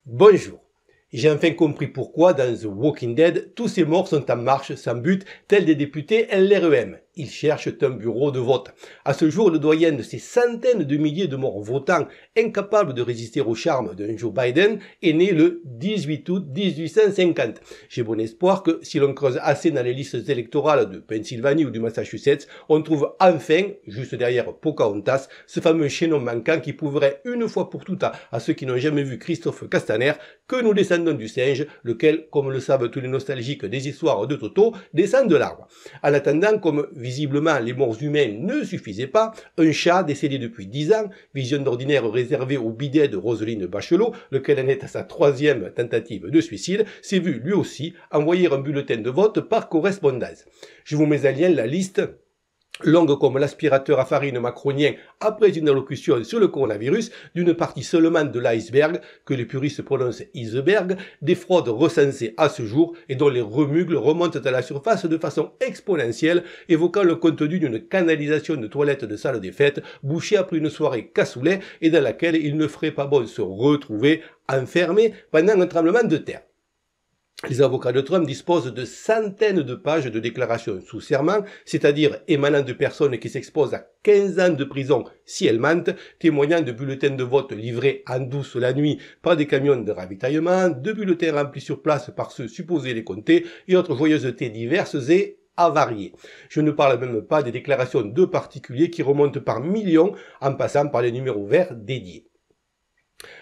Bonjour. J'ai enfin compris pourquoi, dans The Walking Dead, tous ces morts sont en marche, sans but, tels des députés LREM. Ils cherchent un bureau de vote. À ce jour, le doyen de ces centaines de milliers de morts votants, incapables de résister au charme d'un Joe Biden, est né le 18 août 1850. J'ai bon espoir que, si l'on creuse assez dans les listes électorales de Pennsylvanie ou du Massachusetts, on trouve enfin, juste derrière Pocahontas, ce fameux chaînon manquant qui prouverait une fois pour toutes à ceux qui n'ont jamais vu Christophe Castaner que nous descendons du singe, lequel, comme le savent tous les nostalgiques des histoires de Toto, descend de l'arbre. En attendant, comme visiblement les morts humains ne suffisaient pas, un chat décédé depuis 10 ans, vision d'ordinaire réservée au bidet de Roselyne Bachelot, lequel en est à sa 3e tentative de suicide, s'est vu lui aussi envoyer un bulletin de vote par correspondance. Je vous mets en lien la liste longue comme l'aspirateur à farine macronien après une allocution sur le coronavirus, d'une partie seulement de l'iceberg, que les puristes prononcent iceberg, des fraudes recensées à ce jour et dont les remugles remontent à la surface de façon exponentielle, évoquant le contenu d'une canalisation de toilettes de salle des fêtes bouchée après une soirée cassoulet et dans laquelle il ne ferait pas bon se retrouver enfermé pendant un tremblement de terre. Les avocats de Trump disposent de centaines de pages de déclarations sous serment, c'est-à-dire émanant de personnes qui s'exposent à 15 ans de prison si elles mentent, témoignant de bulletins de vote livrés en douce la nuit par des camions de ravitaillement, de bulletins remplis sur place par ceux supposés les compter et autres joyeusetés diverses et avariées. Je ne parle même pas des déclarations de particuliers qui remontent par millions en passant par les numéros verts dédiés.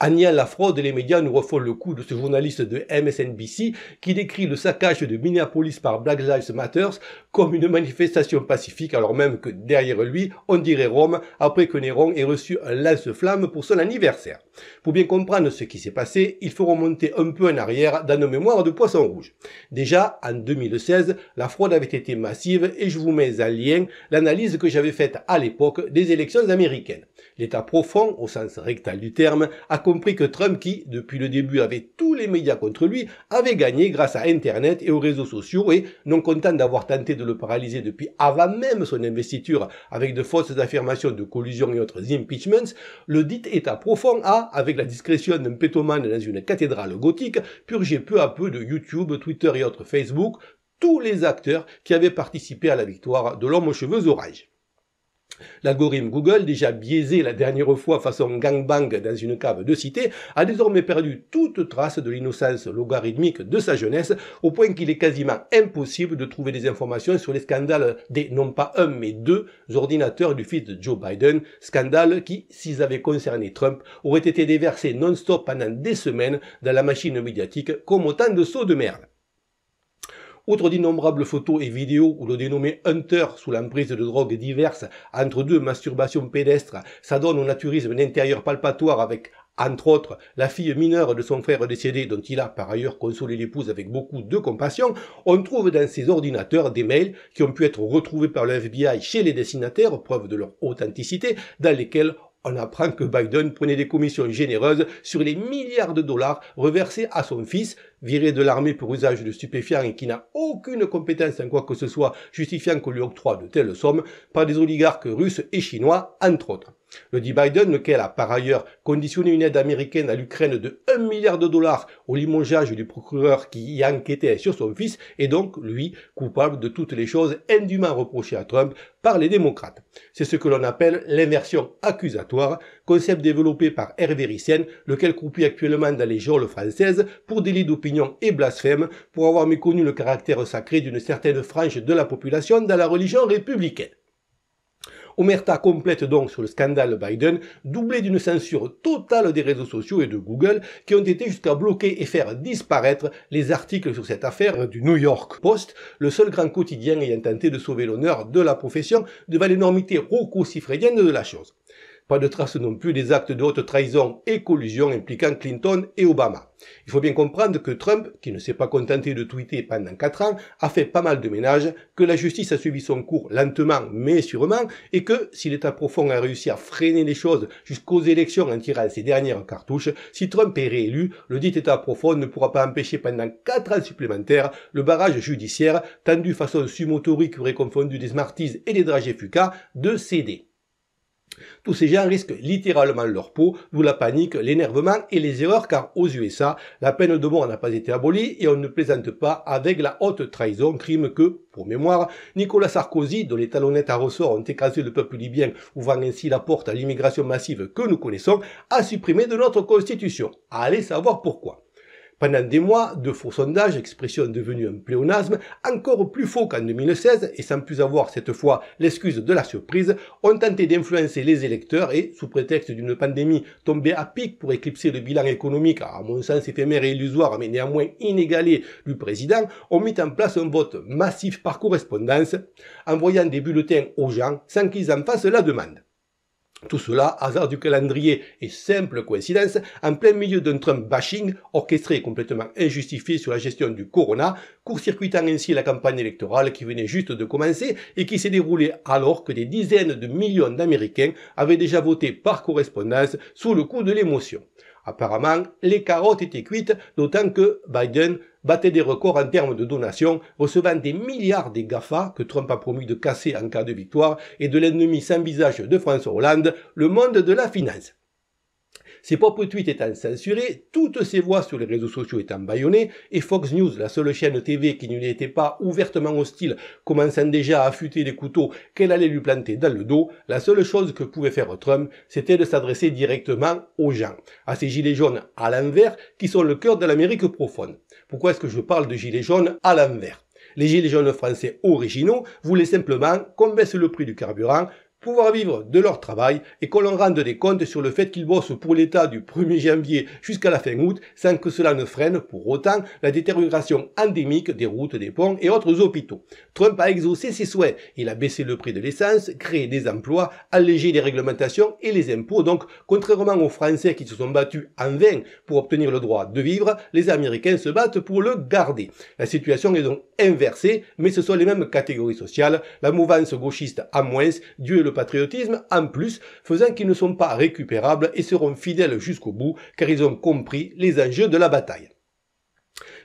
En niant la fraude, les médias nous refont le coup de ce journaliste de MSNBC qui décrit le saccage de Minneapolis par Black Lives Matter comme une manifestation pacifique alors même que derrière lui, on dirait Rome après que Néron ait reçu un lance-flamme pour son anniversaire. Pour bien comprendre ce qui s'est passé, il faut remonter un peu en arrière dans nos mémoires de poisson rouge. Déjà, en 2016, la fraude avait été massive et je vous mets en lien l'analyse que j'avais faite à l'époque des élections américaines. L'État profond, au sens rectal du terme, a compris que Trump, qui, depuis le début, avait tous les médias contre lui, avait gagné grâce à Internet et aux réseaux sociaux et, non content d'avoir tenté de le paralyser depuis avant même son investiture avec de fausses affirmations de collusion et autres impeachments, le dit État profond a, avec la discrétion d'un pétomane dans une cathédrale gothique, purgé peu à peu de YouTube, Twitter et autres Facebook tous les acteurs qui avaient participé à la victoire de l'homme aux cheveux orange. L'algorithme Google, déjà biaisé la dernière fois façon gangbang dans une cave de cité, a désormais perdu toute trace de l'innocence logarithmique de sa jeunesse, au point qu'il est quasiment impossible de trouver des informations sur les scandales des non pas un mais deux ordinateurs du fils de Joe Biden, scandales qui, s'ils avaient concerné Trump, auraient été déversés non-stop pendant des semaines dans la machine médiatique comme autant de seaux de merde. Outre d'innombrables photos et vidéos où le dénommé Hunter, sous l'emprise de drogues diverses, entre deux masturbations pédestres, s'adonne au naturisme d'intérieur palpatoire avec, entre autres, la fille mineure de son frère décédé dont il a par ailleurs consolé l'épouse avec beaucoup de compassion, on trouve dans ces ordinateurs des mails qui ont pu être retrouvés par le FBI chez les destinataires, preuve de leur authenticité, dans lesquels on apprend que Biden prenait des commissions généreuses sur les milliards de dollars reversés à son fils, viré de l'armée pour usage de stupéfiants et qui n'a aucune compétence en quoi que ce soit justifiant qu'on lui octroie de telles sommes, par des oligarques russes et chinois, entre autres. Le dit Biden, lequel a par ailleurs conditionné une aide américaine à l'Ukraine de 1 milliard de dollars au limogeage du procureur qui y enquêtait sur son fils, est donc, lui, coupable de toutes les choses indûment reprochées à Trump par les démocrates. C'est ce que l'on appelle l'inversion accusatoire, concept développé par Hervé Ryssen, lequel croupit actuellement dans les geôles françaises pour délit d'opinion et blasphème, pour avoir méconnu le caractère sacré d'une certaine frange de la population dans la religion républicaine. Omerta complète donc sur le scandale Biden, doublé d'une censure totale des réseaux sociaux et de Google, qui ont été jusqu'à bloquer et faire disparaître les articles sur cette affaire du New York Post, le seul grand quotidien ayant tenté de sauver l'honneur de la profession devant l'énormité rocco-siffredienne de la chose. Pas de trace non plus des actes de haute trahison et collusion impliquant Clinton et Obama. Il faut bien comprendre que Trump, qui ne s'est pas contenté de tweeter pendant 4 ans, a fait pas mal de ménage, que la justice a suivi son cours lentement mais sûrement, et que, si l'État profond a réussi à freiner les choses jusqu'aux élections en tirant ses dernières cartouches, si Trump est réélu, le dit État profond ne pourra pas empêcher pendant 4 ans supplémentaires le barrage judiciaire, tendu façon sumotori qui aurait confondu des Smarties et des dragées Fuca, de céder. Tous ces gens risquent littéralement leur peau, d'où la panique, l'énervement et les erreurs, car aux USA, la peine de mort n'a pas été abolie et on ne plaisante pas avec la haute trahison, crime que, pour mémoire, Nicolas Sarkozy, dont les talonnettes à ressort ont écrasé le peuple libyen, ouvrant ainsi la porte à l'immigration massive que nous connaissons, a supprimé de notre constitution. Allez savoir pourquoi. Pendant des mois, de faux sondages, expression devenue un pléonasme, encore plus faux qu'en 2016, et sans plus avoir cette fois l'excuse de la surprise, ont tenté d'influencer les électeurs et, sous prétexte d'une pandémie tombée à pic pour éclipser le bilan économique, à mon sens éphémère et illusoire, mais néanmoins inégalé du président, ont mis en place un vote massif par correspondance, envoyant des bulletins aux gens sans qu'ils en fassent la demande. Tout cela, hasard du calendrier et simple coïncidence, en plein milieu d'un Trump bashing orchestré et complètement injustifié sur la gestion du corona, court-circuitant ainsi la campagne électorale qui venait juste de commencer et qui s'est déroulée alors que des dizaines de millions d'Américains avaient déjà voté par correspondance sous le coup de l'émotion. Apparemment, les carottes étaient cuites, d'autant que Biden battait des records en termes de donations, recevant des milliards des GAFA que Trump a promis de casser en cas de victoire et de l'ennemi sans visage de François Hollande, le monde de la finance. Ses propres tweets étant censurés, toutes ses voix sur les réseaux sociaux étant bâillonnées, et Fox News, la seule chaîne TV qui ne lui était pas ouvertement hostile, commençant déjà à affûter les couteaux qu'elle allait lui planter dans le dos, la seule chose que pouvait faire Trump, c'était de s'adresser directement aux gens, à ces gilets jaunes à l'envers qui sont le cœur de l'Amérique profonde. Pourquoi est-ce que je parle de gilets jaunes à l'envers? Les gilets jaunes français originaux voulaient simplement qu'on baisse le prix du carburant, pouvoir vivre de leur travail et qu'on leur rende des comptes sur le fait qu'ils bossent pour l'État du 1er janvier jusqu'à la fin août sans que cela ne freine pour autant la détérioration endémique des routes, des ponts et autres hôpitaux. Trump a exaucé ses souhaits. Il a baissé le prix de l'essence, créé des emplois, allégé les réglementations et les impôts. Donc, contrairement aux Français qui se sont battus en vain pour obtenir le droit de vivre, les Américains se battent pour le garder. La situation est donc inversée, mais ce sont les mêmes catégories sociales. La mouvance gauchiste en moins, Dieu et le patriotisme en plus, faisant qu'ils ne sont pas récupérables et seront fidèles jusqu'au bout, car ils ont compris les enjeux de la bataille.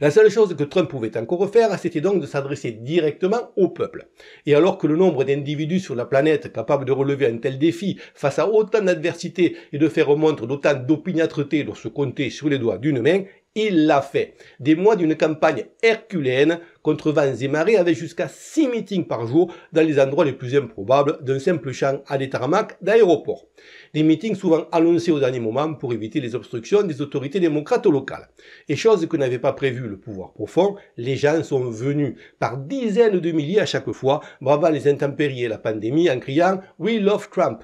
La seule chose que Trump pouvait encore faire, c'était donc de s'adresser directement au peuple. Et alors que le nombre d'individus sur la planète capables de relever un tel défi face à autant d'adversité et de faire montre d'autant d'opiniâtreté doit se compter sur les doigts d'une main, il l'a fait. Des mois d'une campagne herculéenne contre vents et marées avec jusqu'à 6 meetings par jour dans les endroits les plus improbables d'un simple champ à des tarmacs d'aéroport. Des meetings souvent annoncés au dernier moment pour éviter les obstructions des autorités démocrates locales. Et chose que n'avait pas prévu le pouvoir profond, les gens sont venus par dizaines de milliers à chaque fois, bravant les intempéries et la pandémie en criant « We love Trump ».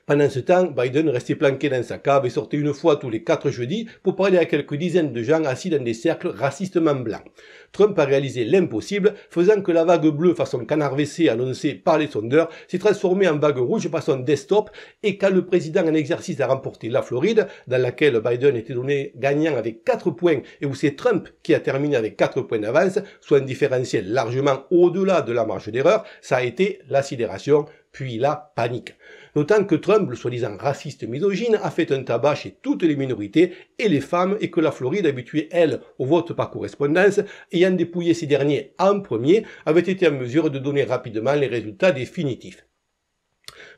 Pendant ce temps, Biden restait planqué dans sa cave et sortait une fois tous les 4 jeudis pour parler à quelques dizaines de gens assis dans des cercles racistement blancs. Trump a réalisé l'impossible, faisant que la vague bleue façon canard WC annoncée par les sondeurs s'est transformée en vague rouge façon desktop, et quand le président en exercice a remporté la Floride, dans laquelle Biden était donné gagnant avec 4 points et où c'est Trump qui a terminé avec 4 points d'avance, soit un différentiel largement au-delà de la marge d'erreur, ça a été la sidération, puis la panique. D'autant que Trump, le soi-disant raciste misogyne, a fait un tabac chez toutes les minorités et les femmes, et que la Floride, habituée, elle, au vote par correspondance, ayant dépouillé ces derniers en premier, avait été en mesure de donner rapidement les résultats définitifs.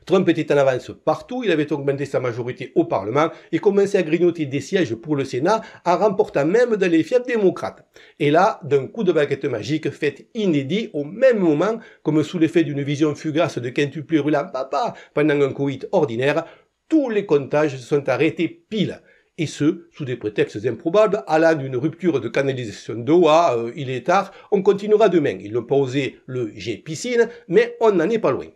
Trump était en avance partout, il avait augmenté sa majorité au Parlement et commençait à grignoter des sièges pour le Sénat en remportant même dans les fiefs démocrates. Et là, d'un coup de baguette magique fait inédit au même moment, comme sous l'effet d'une vision fugace de quintuplé hurlant papa pendant un coït ordinaire, tous les comptages se sont arrêtés pile. Et ce, sous des prétextes improbables, allant d'une rupture de canalisation d'eau à il est tard, on continuera demain. Ils n'ont pas osé le jet piscine, mais on n'en est pas loin.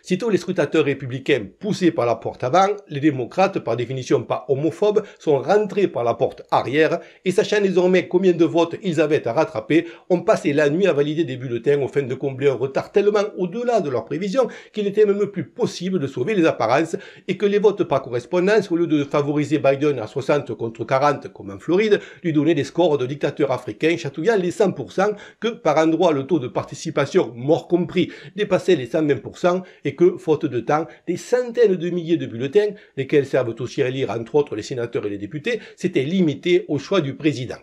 Sitôt les scrutateurs républicains poussés par la porte avant, les démocrates, par définition pas homophobes, sont rentrés par la porte arrière et sachant désormais combien de votes ils avaient à rattraper, ont passé la nuit à valider des bulletins au fin de combler un retard tellement au-delà de leurs prévisions qu'il n'était même plus possible de sauver les apparences et que les votes par correspondance, au lieu de favoriser Biden à 60 contre 40 comme en Floride, lui donnaient des scores de dictateurs africains chatouillant les 100% que par endroit le taux de participation, mort compris, dépassait les 120%, et que, faute de temps, des centaines de milliers de bulletins, lesquels servent aussi à élire entre autres les sénateurs et les députés, s'étaient limités au choix du président.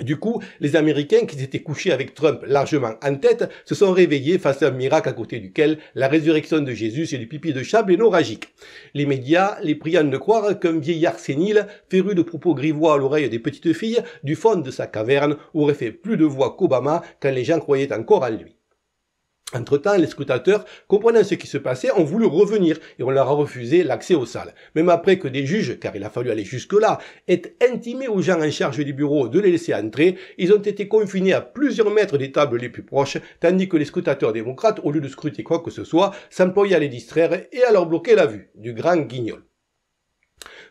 Du coup, les Américains qui s'étaient couchés avec Trump largement en tête se sont réveillés face à un miracle à côté duquel la résurrection de Jésus c'est du pipi de chat hémorragique. Les médias les priant de croire qu'un vieillard sénile, féru de propos grivois à l'oreille des petites filles, du fond de sa caverne, aurait fait plus de voix qu'Obama quand les gens croyaient encore en lui. Entre-temps, les scrutateurs, comprenant ce qui se passait, ont voulu revenir et on leur a refusé l'accès aux salles. Même après que des juges, car il a fallu aller jusque-là, aient intimé aux gens en charge du bureau de les laisser entrer, ils ont été confinés à plusieurs mètres des tables les plus proches, tandis que les scrutateurs démocrates, au lieu de scruter quoi que ce soit, s'employaient à les distraire et à leur bloquer la vue. Du grand guignol.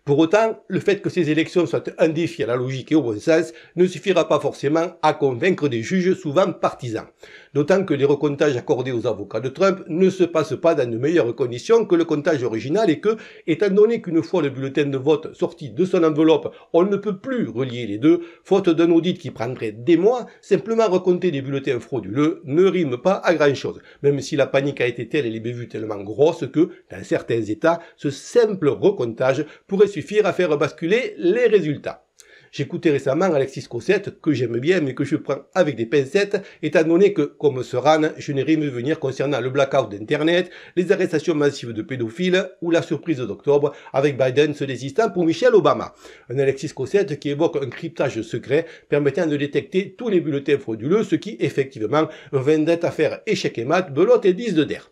Pour autant, le fait que ces élections soient un défi à la logique et au bon sens ne suffira pas forcément à convaincre des juges souvent partisans. D'autant que les recomptages accordés aux avocats de Trump ne se passent pas dans de meilleures conditions que le comptage original et que, étant donné qu'une fois le bulletin de vote sorti de son enveloppe, on ne peut plus relier les deux, faute d'un audit qui prendrait des mois, simplement recompter des bulletins frauduleux ne rime pas à grand chose, même si la panique a été telle et les bévues tellement grosses que, dans certains États, ce simple recomptage pourrait suffire à faire basculer les résultats. J'écoutais récemment Alexis Cossette, que j'aime bien mais que je prends avec des pincettes, étant donné que, comme Seran, je n'ai rien vu venir concernant le blackout d'Internet, les arrestations massives de pédophiles ou la surprise d'octobre avec Biden se désistant pour Michelle Obama. Un Alexis Cossette qui évoque un cryptage secret permettant de détecter tous les bulletins frauduleux, ce qui, effectivement, vendait à faire échec et mat, belote et 10 de der.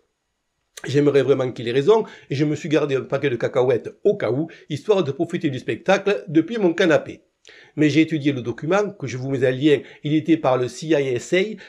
J'aimerais vraiment qu'il ait raison, et je me suis gardé un paquet de cacahuètes au cas où, histoire de profiter du spectacle depuis mon canapé. Mais j'ai étudié le document, que je vous mets en lien, il était par le CISA,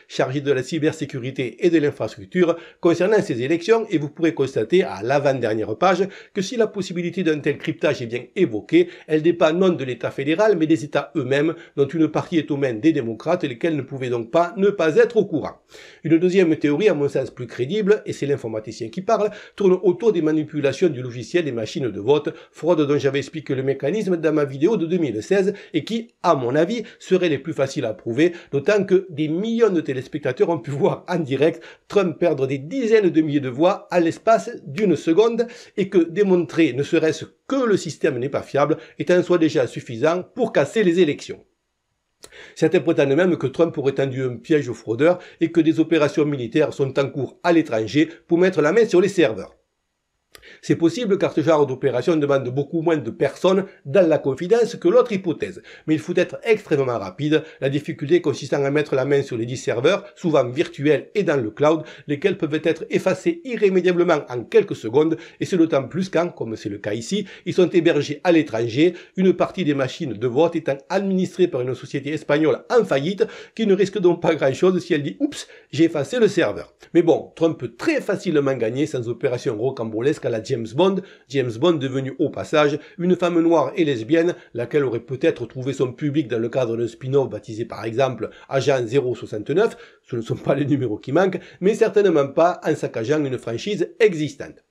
chargé de la cybersécurité et de l'infrastructure, concernant ces élections, et vous pourrez constater à l'avant-dernière page que si la possibilité d'un tel cryptage est bien évoquée, elle dépend non de l'État fédéral, mais des États eux-mêmes, dont une partie est aux mains des démocrates, lesquels ne pouvaient donc pas ne pas être au courant. Une deuxième théorie, à mon sens plus crédible, et c'est l'informaticien qui parle, tourne autour des manipulations du logiciel des machines de vote, fraude dont j'avais expliqué le mécanisme dans ma vidéo de 2016, et qui, à mon avis, seraient les plus faciles à prouver, d'autant que des millions de téléspectateurs ont pu voir en direct Trump perdre des dizaines de milliers de voix à l'espace d'une seconde, et que démontrer ne serait-ce que le système n'est pas fiable est en soi déjà suffisant pour casser les élections. Certains prétendent même que Trump aurait tendu un piège aux fraudeurs et que des opérations militaires sont en cours à l'étranger pour mettre la main sur les serveurs. C'est possible car ce genre d'opération demande beaucoup moins de personnes dans la confidence que l'autre hypothèse. Mais il faut être extrêmement rapide, la difficulté consistant à mettre la main sur les 10 serveurs, souvent virtuels et dans le cloud, lesquels peuvent être effacés irrémédiablement en quelques secondes, et c'est d'autant plus quand, comme c'est le cas ici, ils sont hébergés à l'étranger, une partie des machines de vote étant administrée par une société espagnole en faillite, qui ne risque donc pas grand-chose si elle dit « Oups, j'ai effacé le serveur ». Mais bon, Trump peut très facilement gagner sans opération rocambolesque à la James Bond devenu au passage une femme noire et lesbienne, laquelle aurait peut-être trouvé son public dans le cadre d'un spin-off baptisé par exemple Agent 069, ce ne sont pas les numéros qui manquent, mais certainement pas en saccageant une franchise existante.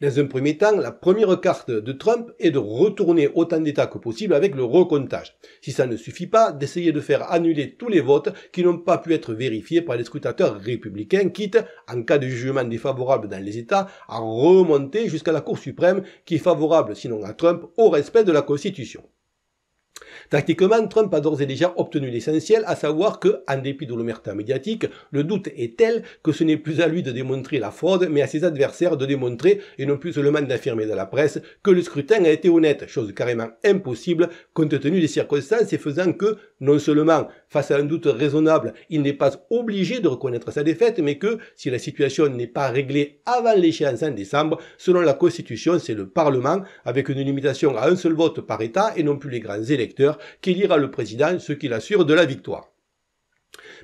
Dans un premier temps, la première carte de Trump est de retourner autant d'États que possible avec le recomptage. Si ça ne suffit pas, d'essayer de faire annuler tous les votes qui n'ont pas pu être vérifiés par les scrutateurs républicains, quitte, en cas de jugement défavorable dans les États, à remonter jusqu'à la Cour suprême qui est favorable, sinon à Trump, au respect de la Constitution. Tactiquement, Trump a d'ores et déjà obtenu l'essentiel, à savoir que, en dépit de l'omerta médiatique, le doute est tel que ce n'est plus à lui de démontrer la fraude, mais à ses adversaires de démontrer, et non plus seulement d'affirmer dans la presse, que le scrutin a été honnête, chose carrément impossible compte tenu des circonstances et faisant que, non seulement, face à un doute raisonnable, il n'est pas obligé de reconnaître sa défaite, mais que, si la situation n'est pas réglée avant l'échéance en décembre, selon la Constitution, c'est le Parlement, avec une limitation à un seul vote par État et non plus les grands électeurs, qui élira le président, ce qui l'assure de la victoire.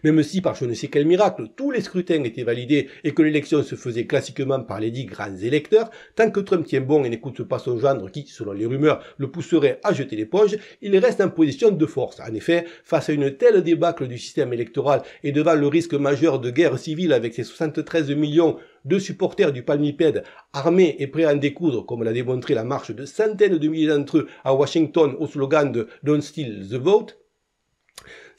Même si, par je ne sais quel miracle, tous les scrutins étaient validés et que l'élection se faisait classiquement par les 10 grands électeurs, tant que Trump tient bon et n'écoute pas son gendre qui, selon les rumeurs, le pousserait à jeter l'éponge, il reste en position de force. En effet, face à une telle débâcle du système électoral et devant le risque majeur de guerre civile avec ses 73 millions de supporters du palmipède armés et prêts à en découdre, comme l'a démontré la marche de centaines de milliers d'entre eux à Washington au slogan de « Don't steal the vote »,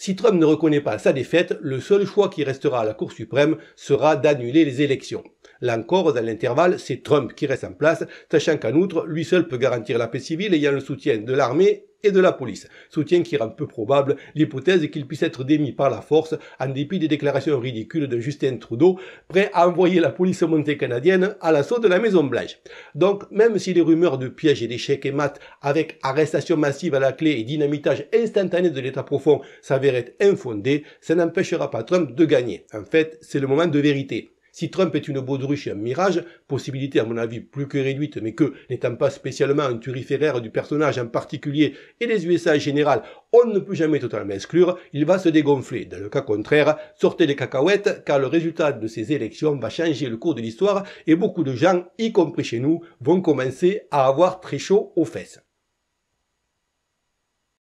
si Trump ne reconnaît pas sa défaite, le seul choix qui restera à la Cour suprême sera d'annuler les élections. Là encore, dans l'intervalle, c'est Trump qui reste en place, sachant qu'en outre, lui seul peut garantir la paix civile ayant le soutien de l'armée et de la police. Soutien qui rend peu probable l'hypothèse qu'il puisse être démis par la force en dépit des déclarations ridicules de Justin Trudeau, prêt à envoyer la police montée canadienne à l'assaut de la Maison-Blanche. Donc, même si les rumeurs de pièges et d'échecs ématent avec arrestation massive à la clé et dynamitage instantané de l'État profond s'avèrent être infondées, ça n'empêchera pas Trump de gagner. En fait, c'est le moment de vérité. Si Trump est une baudruche et un mirage, possibilité à mon avis plus que réduite, mais que, n'étant pas spécialement un turiféraire du personnage en particulier et des USA en général, on ne peut jamais totalement exclure, il va se dégonfler. Dans le cas contraire, sortez les cacahuètes, car le résultat de ces élections va changer le cours de l'histoire et beaucoup de gens, y compris chez nous, vont commencer à avoir très chaud aux fesses.